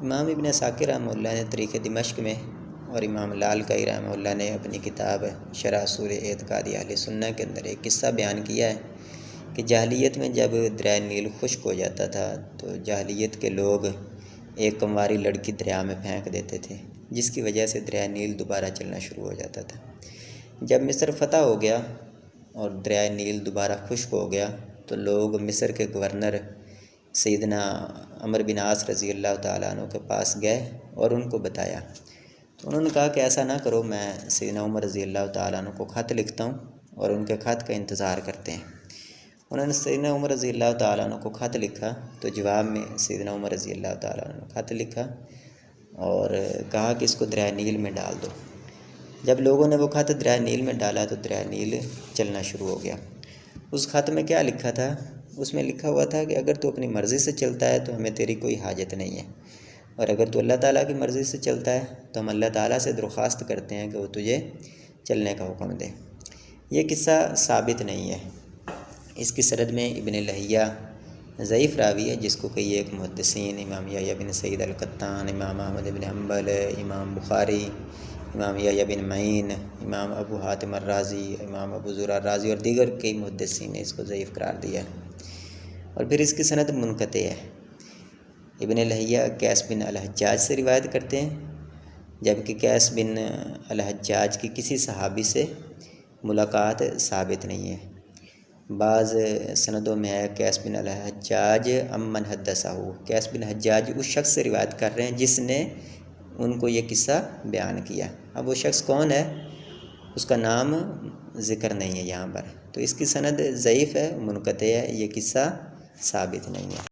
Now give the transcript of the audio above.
امام ابن عساکر رحمہ اللہ نے تاریخ دمشق میں اور امام لالکائی رحمہ اللہ نے اپنی کتاب شرح اصول اعتقاد اہل سنہ کے اندر ایک قصہ بیان کیا ہے کہ جاہلیت میں جب دریائے نیل خشک ہو جاتا تھا تو جاہلیت کے لوگ ایک کنواری لڑکی دریا میں پھینک دیتے تھے، جس کی وجہ سے دریائے نیل دوبارہ چلنا شروع ہو جاتا تھا۔ جب مصر فتح ہو گیا اور دریائے نیل دوبارہ خشک ہو گیا تو لوگ مصر کے گورنر سیدنا عمرو بن عاص رضی اللہ تعالیٰ عنہ کے پاس گئے اور ان کو بتایا، تو انہوں نے کہا کہ ایسا نہ کرو، میں سیدنا عمر رضی اللہ تعالیٰ عنہ کو خط لکھتا ہوں اور ان کے خط کا انتظار کرتے ہیں۔ انہوں نے سیدنا عمر رضی اللہ تعالیٰ عنہ کو خط لکھا تو جواب میں سیدنا عمر رضی اللہ تعالیٰ عنہ نے خط لکھا اور کہا کہ اس کو دریائے نیل میں ڈال دو۔ جب لوگوں نے وہ خط دریائے نیل میں ڈالا تو دریائے نیل چلنا شروع ہو گیا۔ اس خط میں کیا لکھا تھا؟ اس میں لکھا ہوا تھا کہ اگر تو اپنی مرضی سے چلتا ہے تو ہمیں تیری کوئی حاجت نہیں ہے، اور اگر تو اللہ تعالیٰ کی مرضی سے چلتا ہے تو ہم اللہ تعالیٰ سے درخواست کرتے ہیں کہ وہ تجھے چلنے کا حکم دے۔ یہ قصہ ثابت نہیں ہے، اس کی سند میں ابن لہیہ ضعیف راوی ہے، جس کو کئی ایک محدثین امام یحییٰ بن سعید القطان، امام احمد بن حنبل، امام بخاری، امام یحییٰ بن معین، امام ابو حاتم الرازی، امام ابو زرع الرازی اور دیگر کئی محدثین نے اس کو ضعیف قرار دیا ہے، اور پھر اس کی سند منقطع ہے۔ ابن لہیہ قیس بن الحجاج سے روایت کرتے ہیں، جبکہ قیس بن الحجاج کی کسی صحابی سے ملاقات ثابت نہیں ہے۔ بعض سندوں میں ہے قیس بن الحجاج امن حدثہ، قیس بن حجاج اس شخص سے روایت کر رہے ہیں جس نے ان کو یہ قصہ بیان کیا۔ اب وہ شخص کون ہے اس کا نام ذکر نہیں ہے یہاں پر، تو اس کی سند ضعیف ہے، منقطع ہے، یہ قصہ ثابت نہیں ہے۔